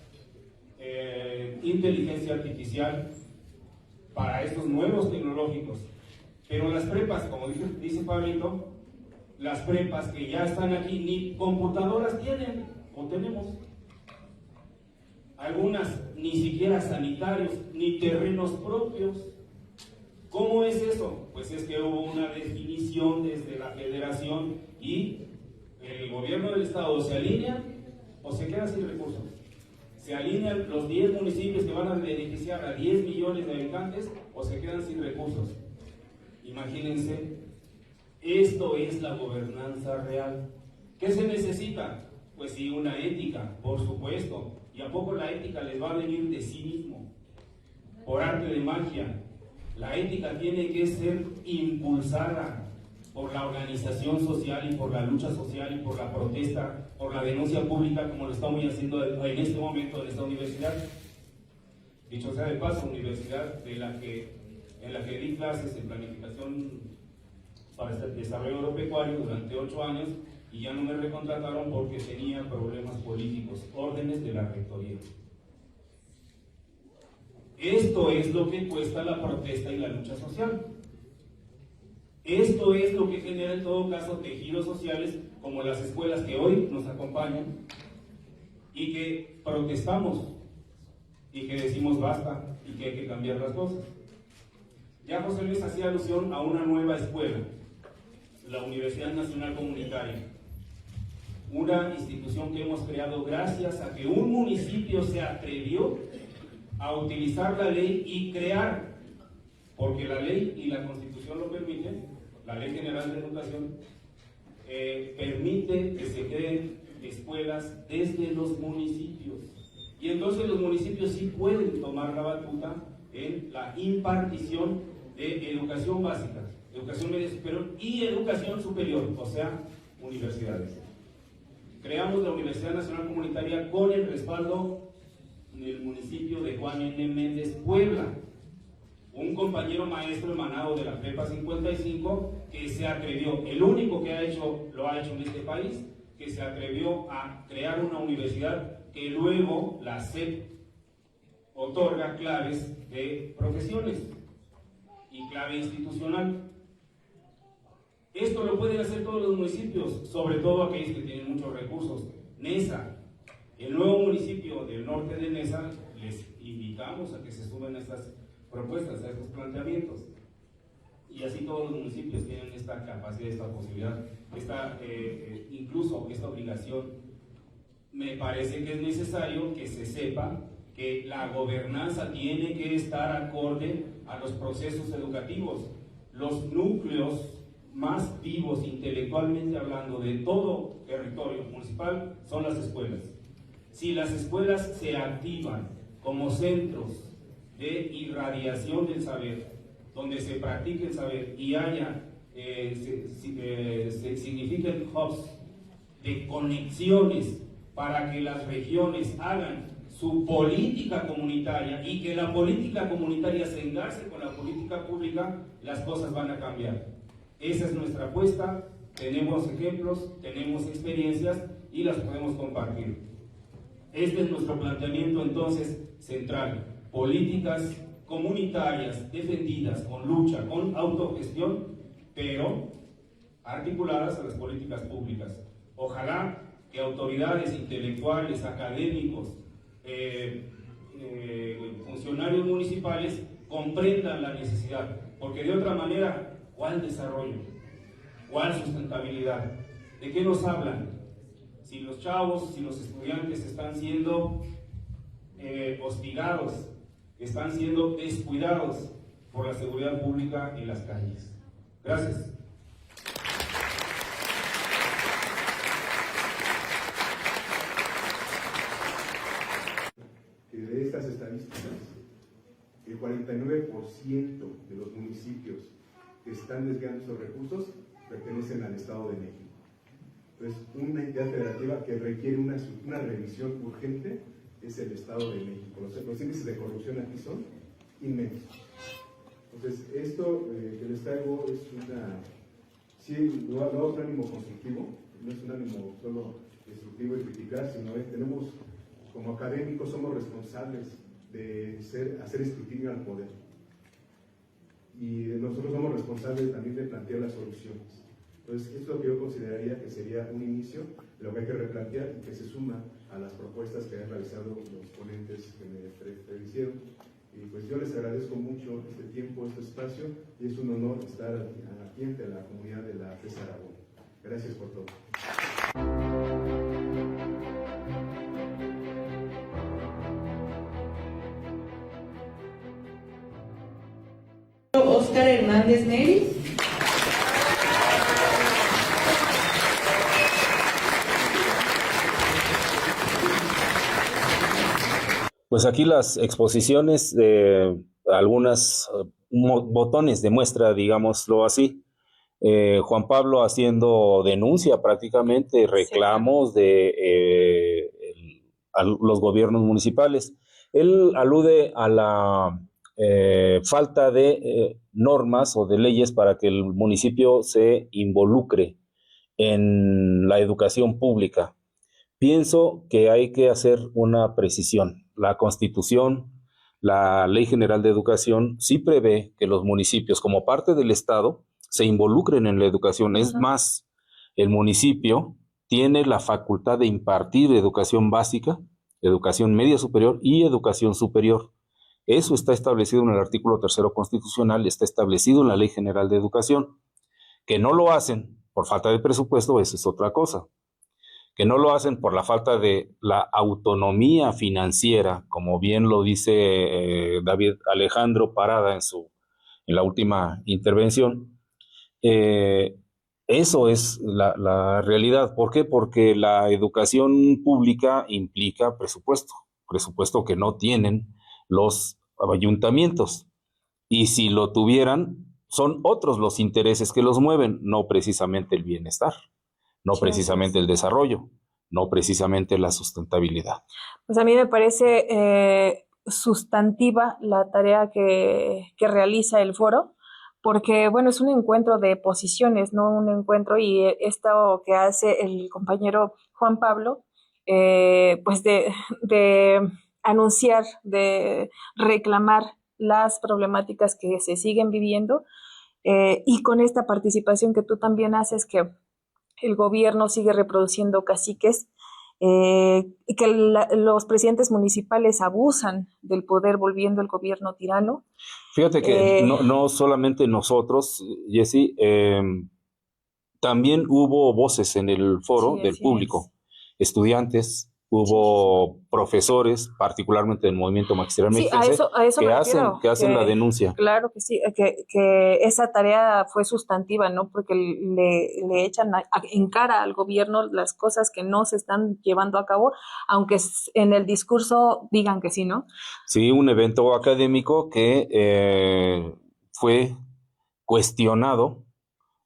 inteligencia artificial, para estos nuevos tecnológicos. Pero las prepas, como dice Pablito, las prepas que ya están aquí, ni computadoras tienen, o tenemos. Algunas ni siquiera sanitarios, ni terrenos propios. ¿Cómo es eso? Pues es que hubo una definición desde la federación y el gobierno del estado se alinea o se queda sin recursos. Se alinean los 10 municipios que van a beneficiar a 10 millones de habitantes o se quedan sin recursos. Imagínense, esto es la gobernanza real. ¿Qué se necesita? Pues sí, una ética, por supuesto. ¿Y a poco la ética les va a venir de sí mismo? Por arte de magia. La ética tiene que ser impulsada por la organización social y por la lucha social y por la protesta, por la denuncia pública, como lo estamos haciendo en este momento en esta universidad. Dicho sea de paso, universidad en la que di clases en planificación para el desarrollo agropecuario durante 8 años y ya no me recontrataron porque tenía problemas políticos, órdenes de la rectoría. Esto es lo que cuesta la protesta y la lucha social. Esto es lo que genera en todo caso tejidos sociales como las escuelas que hoy nos acompañan y que protestamos y que decimos basta y que hay que cambiar las cosas. Ya José Luis hacía alusión a una nueva escuela, la Universidad Nacional Comunitaria, una institución que hemos creado gracias a que un municipio se atrevió a utilizar la ley y crear, porque la ley y la Constitución lo permiten, la Ley General de Educación permite que se creen escuelas desde los municipios. Y entonces los municipios sí pueden tomar la batuta en la impartición de educación básica, educación media superior y educación superior, o sea, universidades. Creamos la Universidad Nacional Comunitaria con el respaldo del municipio de Juan N. Méndez, Puebla. Un compañero maestro emanado de la Prepa 55 que se atrevió, el único que lo ha hecho en este país, que se atrevió a crear una universidad que luego la SEP otorga claves de profesiones y clave institucional. Esto lo pueden hacer todos los municipios, sobre todo aquellos que tienen muchos recursos. Nesa, el nuevo municipio del norte de Nesa, les invitamos a que se sumen a estas propuestas, a estos planteamientos. Y así todos los municipios tienen esta capacidad, esta posibilidad, incluso esta obligación. Me parece que es necesario que se sepa que la gobernanza tiene que estar acorde a los procesos educativos. Los núcleos más vivos intelectualmente hablando de todo territorio municipal son las escuelas. Si las escuelas se activan como centros de irradiación del saber, donde se practique el saber y haya se signifiquen hubs de conexiones para que las regiones hagan su política comunitaria y que la política comunitaria se engarce con la política pública, las cosas van a cambiar. Esa es nuestra apuesta, tenemos ejemplos, tenemos experiencias y las podemos compartir. Este es nuestro planteamiento entonces central, políticas comunitarias defendidas con lucha, con autogestión, pero articuladas a las políticas públicas. Ojalá que autoridades intelectuales, académicos, funcionarios municipales comprendan la necesidad, porque de otra manera, ¿cuál desarrollo? ¿Cuál sustentabilidad? ¿De qué nos hablan? Si los chavos, si los estudiantes están siendo hostigados, están siendo descuidados por la seguridad pública en las calles. Gracias. De estas estadísticas, el 49% de los municipios que están desviando esos recursos pertenecen al Estado de México. Entonces, una entidad federativa que requiere una revisión urgente es el Estado de México. Los índices de corrupción aquí son inmensos. Entonces, esto que les traigo es sí, lo hago un ánimo constructivo, no es un ánimo solo destructivo y criticar, sino tenemos, como académicos, somos responsables de hacer escrutinio al poder. Y nosotros somos responsables también de plantear las soluciones. Entonces, esto es lo que yo consideraría que sería un inicio de lo que hay que replantear y que se suma a las propuestas que han realizado los ponentes que me prefirieron. Y pues yo les agradezco mucho este tiempo, este espacio, y es un honor estar aquí ante la comunidad de la FES Aragón. Gracias por todo. Óscar Hernández Neri. Pues aquí las exposiciones de algunas botones de muestra, digámoslo así. Juan Pablo haciendo denuncia prácticamente, reclamos de a los gobiernos municipales. Él alude a la falta de normas o de leyes para que el municipio se involucre en la educación pública. Pienso que hay que hacer una precisión. La Constitución, la Ley General de Educación, sí prevé que los municipios, como parte del Estado, se involucren en la educación. Es más, el municipio tiene la facultad de impartir educación básica, educación media superior y educación superior. Eso está establecido en el artículo 3º constitucional, está establecido en la Ley General de Educación. Que no lo hacen por falta de presupuesto, eso es otra cosa. Que no lo hacen por la falta de la autonomía financiera, como bien lo dice David Alejandro Parada en la última intervención. Eso es la realidad. ¿Por qué? Porque la educación pública implica presupuesto que no tienen los ayuntamientos. Y si lo tuvieran, son otros los intereses que los mueven, no precisamente el bienestar. No precisamente el desarrollo, no precisamente la sustentabilidad. Pues a mí me parece sustantiva la tarea que realiza el foro, porque, bueno, es un encuentro de posiciones, ¿no? Un encuentro, y esto que hace el compañero Juan Pablo, pues de anunciar, de reclamar las problemáticas que se siguen viviendo, y con esta participación que tú también haces, que el gobierno sigue reproduciendo caciques, y que los presidentes municipales abusan del poder volviendo el gobierno tirano. Fíjate que no solamente nosotros, Jessy, también hubo voces en el foro del público, estudiantes, hubo profesores, particularmente del movimiento magisterial mexiquense, que hacen la denuncia. Claro que sí, que esa tarea fue sustantiva, ¿no? Porque le echan en cara al gobierno las cosas que no se están llevando a cabo, aunque en el discurso digan que sí, ¿no? Sí, un evento académico que fue cuestionado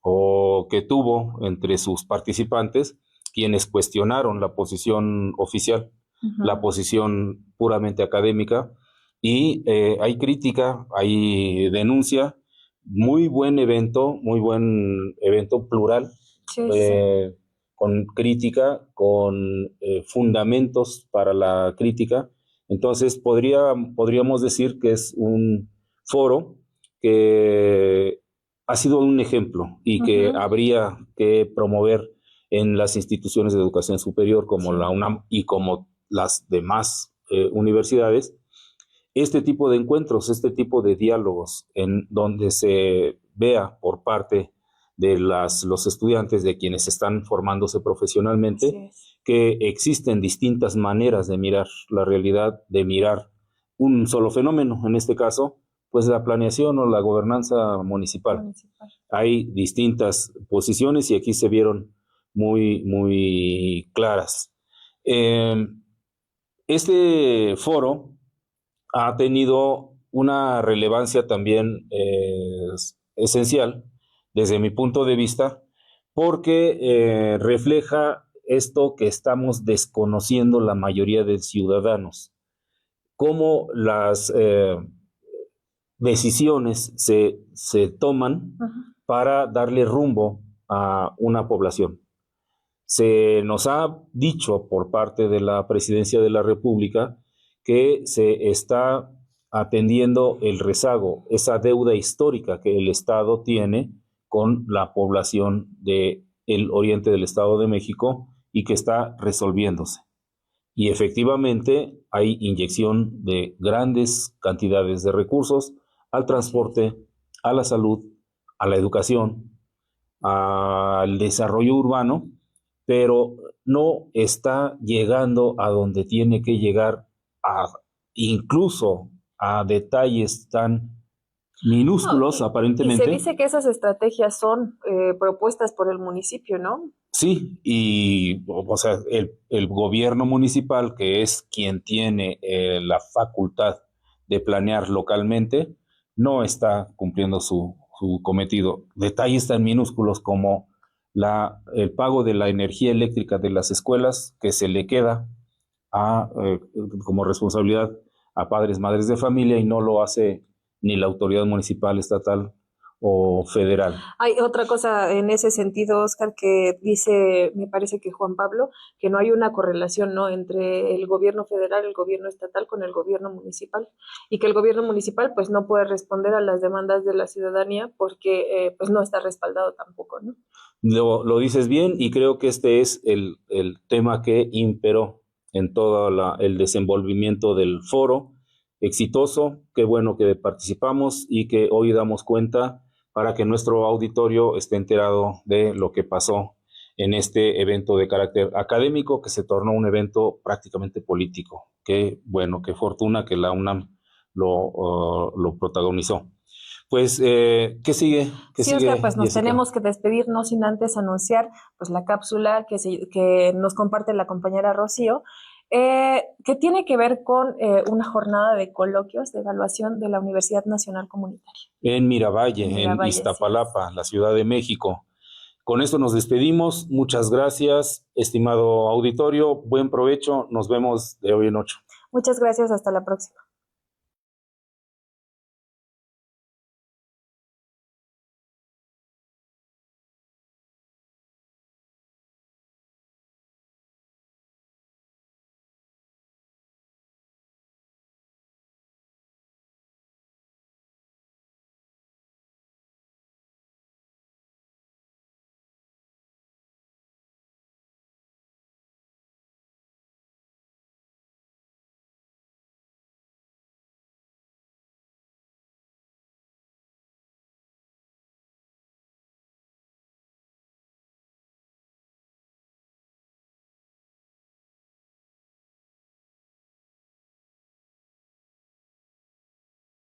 o que tuvo entre sus participantes quienes cuestionaron la posición oficial, la posición puramente académica, y hay crítica, hay denuncia, muy buen evento plural, con crítica, con fundamentos para la crítica. Entonces podríamos decir que es un foro que ha sido un ejemplo y que habría que promover en las instituciones de educación superior como la UNAM y como las demás universidades, este tipo de encuentros, este tipo de diálogos en donde se vea por parte de los estudiantes, de quienes están formándose profesionalmente, que existen distintas maneras de mirar la realidad, de mirar un solo fenómeno, en este caso, pues la planeación o la gobernanza municipal. Hay distintas posiciones y aquí se vieron muy claras. Este foro ha tenido una relevancia también esencial desde mi punto de vista, porque refleja esto que estamos desconociendo la mayoría de ciudadanos, cómo las decisiones se toman para darle rumbo a una población. Se nos ha dicho por parte de la Presidencia de la República que se está atendiendo el rezago, esa deuda histórica que el Estado tiene con la población del oriente del Estado de México y que está resolviéndose. Y efectivamente hay inyección de grandes cantidades de recursos al transporte, a la salud, a la educación, al desarrollo urbano, pero no está llegando a donde tiene que llegar, incluso a detalles tan minúsculos, aparentemente. Y se dice que esas estrategias son propuestas por el municipio, ¿no? Sí, y o sea, el gobierno municipal, que es quien tiene la facultad de planear localmente, no está cumpliendo su cometido. Detalles tan minúsculos como el pago de la energía eléctrica de las escuelas, que se le queda como responsabilidad a padres, madres de familia, y no lo hace ni la autoridad municipal, estatal o federal. Hay otra cosa en ese sentido, Oscar, que dice, me parece que Juan Pablo, que no hay una correlación, ¿no?, entre el gobierno federal, el gobierno estatal con el gobierno municipal, y que el gobierno municipal pues no puede responder a las demandas de la ciudadanía porque pues no está respaldado tampoco, ¿no? Lo dices bien, y creo que este es el tema que imperó en todo el desenvolvimiento del foro. Exitoso, qué bueno que participamos y que hoy damos cuenta para que nuestro auditorio esté enterado de lo que pasó en este evento de carácter académico, que se tornó un evento prácticamente político. Qué bueno, qué fortuna que la UNAM lo protagonizó. Pues, ¿qué sigue? Oscar, pues nos tenemos que despedir, no sin antes anunciar pues la cápsula que nos comparte la compañera Rocío, que tiene que ver con una jornada de coloquios de evaluación de la Universidad Nacional Comunitaria. En Miravalle, en Iztapalapa, sí, la Ciudad de México. Con esto nos despedimos. Muchas gracias, estimado auditorio. Buen provecho. Nos vemos de hoy en 8. Muchas gracias. Hasta la próxima.